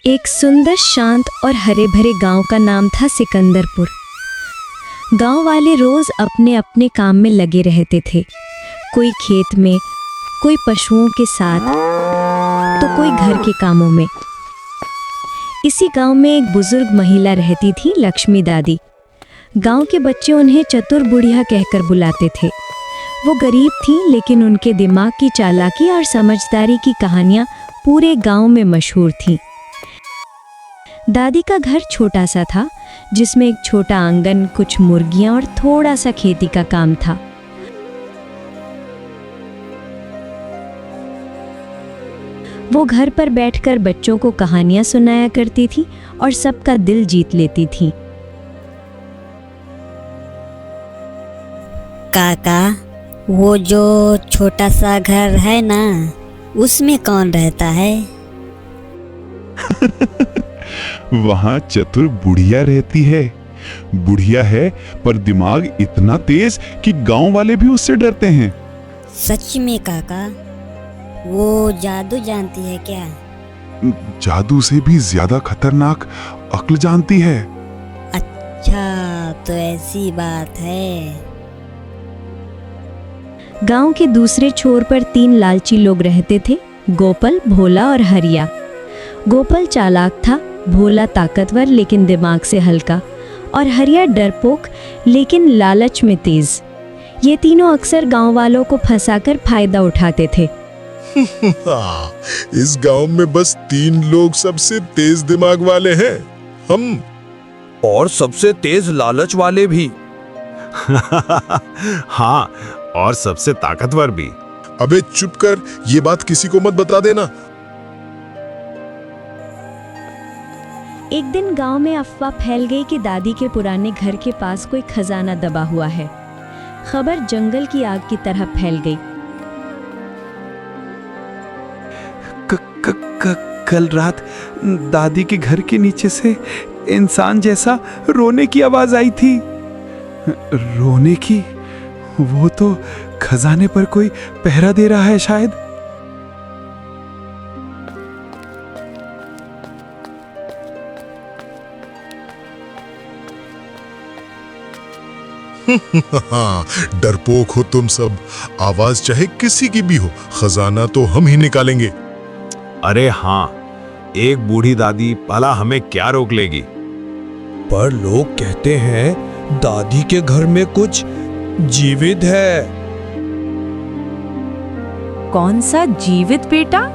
एक सुंदर, शांत और हरे भरे गांव का नाम था सिकंदरपुर। गांव वाले रोज अपने अपने काम में लगे रहते थे। कोई खेत में, कोई पशुओं के साथ, तो कोई घर के कामों में। इसी गांव में एक बुजुर्ग महिला रहती थी, लक्ष्मी दादी। गांव के बच्चे उन्हें चतुर बुढ़िया कहकर बुलाते थे। वो गरीब थीं, लेकिन उनके दिमाग की चालाकी और समझदारी की कहानियां पूरे गांव में मशहूर थीं। दादी का घर छोटा सा था, जिसमें एक छोटा आंगन, कुछ मुर्गियां और थोड़ा सा खेती का काम था। वो घर पर बैठकर बच्चों को कहानियां सुनाया करती थी और सबका दिल जीत लेती थी। काका, वो जो छोटा सा घर है ना, उसमें कौन रहता है? वहाँ चतुर बुढ़िया रहती है। बुढ़िया है, पर दिमाग इतना तेज कि गांव वाले भी उससे डरते हैं। सच में काका, वो जादू जानती है क्या? जादू से भी ज्यादा खतरनाक अक्ल जानती है। अच्छा, तो ऐसी बात है। गांव के दूसरे छोर पर 3 लालची लोग रहते थे, गोपाल, भोला और हरिया। गोपाल चालाक था, भोला ताकतवर लेकिन दिमाग से हल्का, और हरिया डरपोक लेकिन लालच में तेज। ये तीनों अक्सर गांव वालों को फंसाकर फायदा उठाते थे। इस गांव में बस 3 लोग सबसे तेज दिमाग वाले हैं, हम। और सबसे तेज लालच वाले भी। हाँ, और सबसे ताकतवर भी। अबे चुप कर, ये बात किसी को मत बता देना। एक दिन गांव में अफवाह फैल गई कि दादी के पुराने घर के पास कोई खजाना दबा हुआ है। खबर जंगल की आग की तरह फैल गई। कल रात दादी के घर के नीचे से इंसान जैसा रोने की आवाज आई थी। रोने की? वो तो खजाने पर कोई पहरा दे रहा है शायद। डरपोक हो तुम सब। आवाज चाहे किसी की भी हो, खजाना तो हम ही निकालेंगे। अरे हाँ, एक बूढ़ी दादी भला हमें क्या रोक लेगी? पर लोग कहते हैं दादी के घर में कुछ जीवित है। कौन सा जीवित बेटा?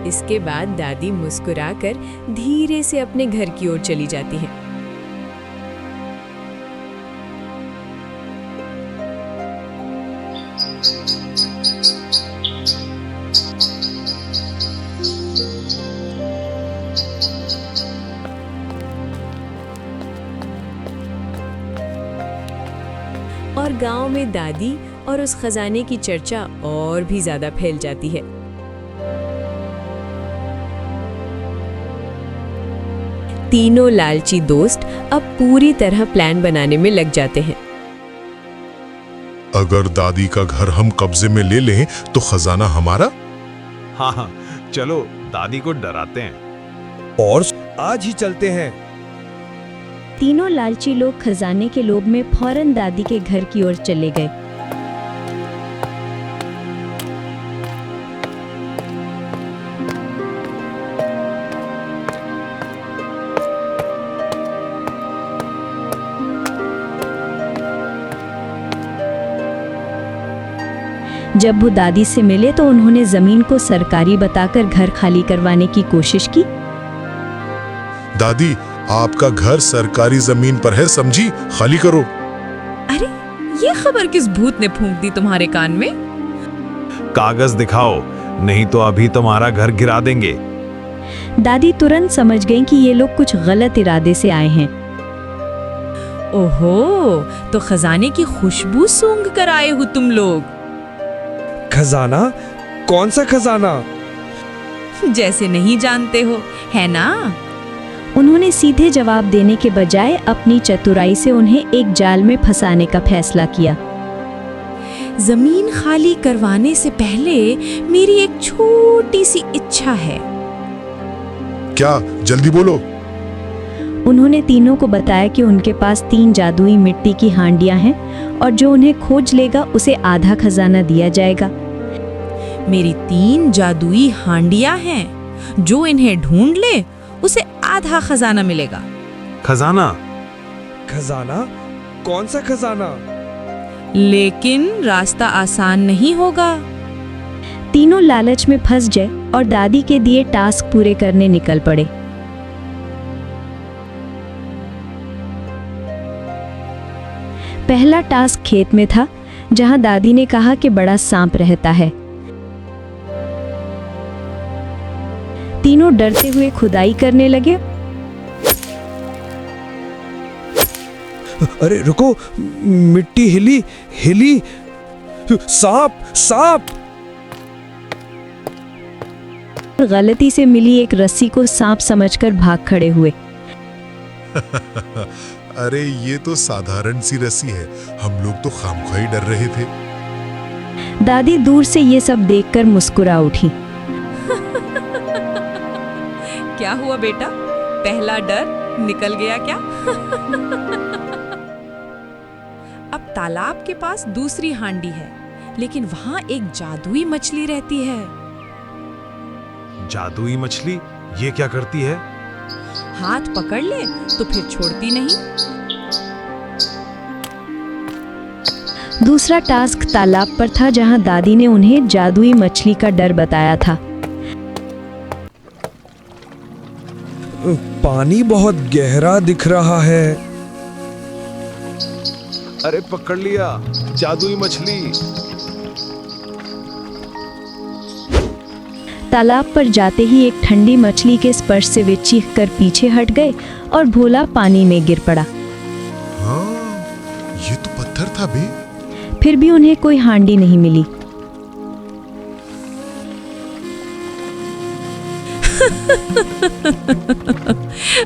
इसके बाद दादी मुस्कुराकर धीरे से अपने घर की ओर चली जाती है। और गांव में दादी और उस खजाने की चर्चा और भी ज्यादा फैल जाती है। तीनों लालची दोस्त अब पूरी तरह प्लान बनाने में लग जाते हैं। अगर दादी का घर हम कब्जे में ले लें तो खजाना हमारा। हाँ हाँ, चलो दादी को डराते हैं। और आज ही चलते हैं। तीनों लालची लोग खजाने के लोभ में फौरन दादी के घर की ओर चले गए। जब वो दादी से मिले तो उन्होंने जमीन को सरकारी बताकर घर खाली करवाने की कोशिश की। दादी, आपका घर सरकारी जमीन पर है, समझी? खाली करो। अरे, ये खबर किस भूत ने फूंक दी तुम्हारे कान में? कागज दिखाओ, नहीं तो अभी तुम्हारा घर गिरा देंगे। दादी तुरंत समझ गईं कि ये लोग कुछ गलत इरादे से आए हैं। ओहो, तो खजाने की खुशबू सूंघ कर आए हो तुम लोग। खजाना? कौन सा खजाना? जैसे नहीं जानते हो, है ना? उन्होंने सीधे जवाब देने के बजाय अपनी चतुराई से उन्हें एक जाल में फंसाने का फैसला किया। जमीन खाली करवाने से पहले मेरी एक छोटी सी इच्छा है। क्या? जल्दी बोलो। उन्होंने तीनों को बताया कि उनके पास 3 जादुई मिट्टी की हांडियां हैं और जो उन्हें खोज लेगा उसे आधा खजाना दिया जाएगा। मेरी 3 जादुई हांडियां हैं, जो इन्हें ढूंढ ले उसे आधा खजाना मिलेगा। खजाना? खजाना? कौन सा खजाना? लेकिन रास्ता आसान नहीं होगा। तीनों लालच में फंस गए और दादी के दिए टास्क पूरे करने निकल पड़े। पहला टास्क खेत में था, जहां दादी ने कहा कि बड़ा सांप रहता है। तीनों डरते हुए खुदाई करने लगे। अरे रुको, मिट्टी हिली हिली। सांप सांप! गलती से मिली एक रस्सी को सांप समझकर भाग खड़े हुए। अरे ये तो साधारण सी रस्सी है, हम लोग तो खामख्वाही डर रहे थे। दादी दूर से ये सब देखकर मुस्कुरा उठी। क्या हुआ बेटा, पहला डर निकल गया क्या? अब तालाब के पास दूसरी हांडी है, लेकिन वहां एक जादुई मछली रहती है। जादुई मछली? ये क्या करती है? हाथ पकड़ ले तो फिर छोड़ती नहीं। दूसरा टास्क तालाब पर था, जहां दादी ने उन्हें जादुई मछली का डर बताया था। पानी बहुत गहरा दिख रहा है। अरे पकड़ लिया, जादुई मछली। तालाब पर जाते ही एक ठंडी मछली के स्पर्श से वे चीख कर पीछे हट गए और भोला पानी में गिर पड़ा। हाँ, ये तो पत्थर था बे। फिर भी उन्हें कोई हांडी नहीं मिली।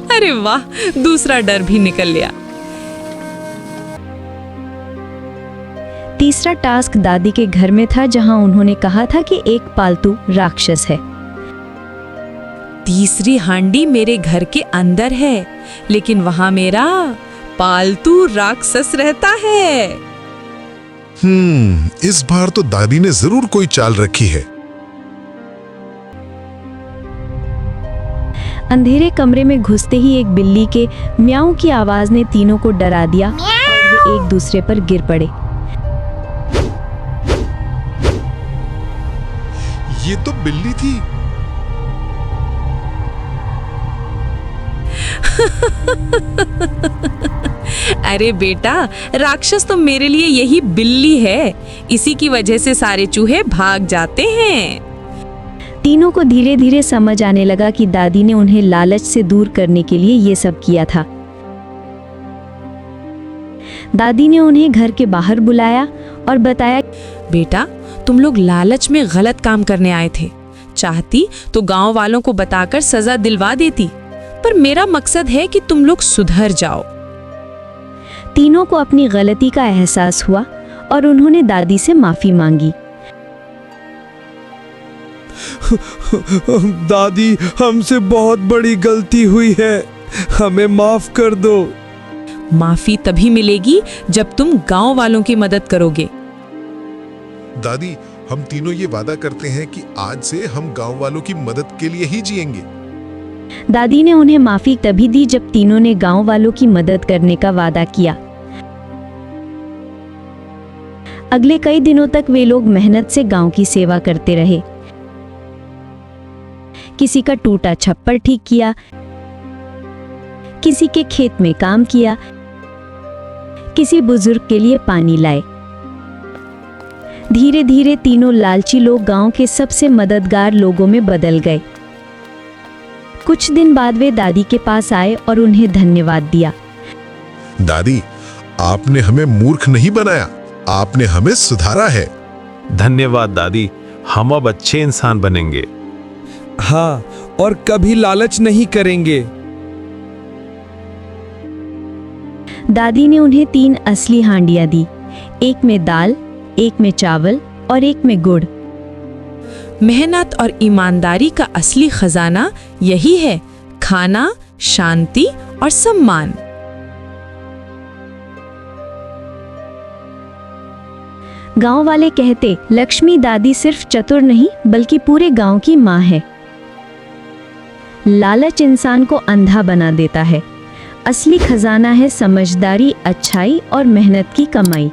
अरे वाह, दूसरा डर भी निकल लिया। तीसरा टास्क दादी के घर में था, जहां उन्होंने कहा था कि एक पालतू राक्षस है। तीसरी हांडी मेरे घर के अंदर है, लेकिन वहां मेरा पालतू राक्षस रहता है। इस बार तो दादी ने जरूर कोई चाल रखी है। अंधेरे कमरे में घुसते ही एक बिल्ली के म्याऊं की आवाज ने तीनों को डरा दिया और वे एक दूसरे पर गिर पड़े। ये तो बिल्ली थी। अरे बेटा, राक्षस तो मेरे लिए यही बिल्ली है। इसी की वजह से सारे चूहे भाग जाते हैं। तीनों को धीरे धीरे समझ आने लगा कि दादी ने उन्हें लालच से दूर करने के लिए ये सब किया था। दादी ने उन्हें घर के बाहर बुलाया और बताया, बेटा, तुम लोग लालच में गलत काम करने आए थे। चाहती तो गांव वालों को बताकर सजा दिलवा देती, पर मेरा मकसद है कि तुम लोग सुधर जाओ। तीनों को अपनी गलती का एहसास हुआ और उन्होंने दादी से माफी मांगी। दादी, हमसे बहुत बड़ी गलती हुई है, हमें माफ कर दो। माफी तभी मिलेगी जब तुम गांव वालों की मदद करोगे। दादी, हम तीनों ये वादा करते हैं कि आज से हम गांव वालों की मदद के लिए ही जिएंगे। दादी ने उन्हें माफी तभी दी जब तीनों ने गांव वालों की मदद करने का वादा किया। अगले कई दिनों तक वे लोग मेहनत से गांव की सेवा करते रहे। किसी का टूटा छप्पर ठीक किया, किसी के खेत में काम किया, किसी बुजुर्ग के लिए पानी लाए। धीरे धीरे तीनों लालची लोग गांव के सबसे मददगार लोगों में बदल गए। कुछ दिन बाद वे दादी के पास आए और उन्हें धन्यवाद दिया। दादी, आपने हमें मूर्ख नहीं बनाया, आपने हमें सुधारा है। धन्यवाद दादी, हम अब अच्छे इंसान बनेंगे। हाँ, और कभी लालच नहीं करेंगे। दादी ने उन्हें 3 असली हांडियां दी, एक में दाल, एक में चावल और एक में गुड़। मेहनत और ईमानदारी का असली खजाना यही है, खाना, शांति और सम्मान। गांव वाले कहते, लक्ष्मी दादी सिर्फ चतुर नहीं बल्कि पूरे गांव की माँ है। लालच इंसान को अंधा बना देता है, असली खजाना है समझदारी, अच्छाई और मेहनत की कमाई।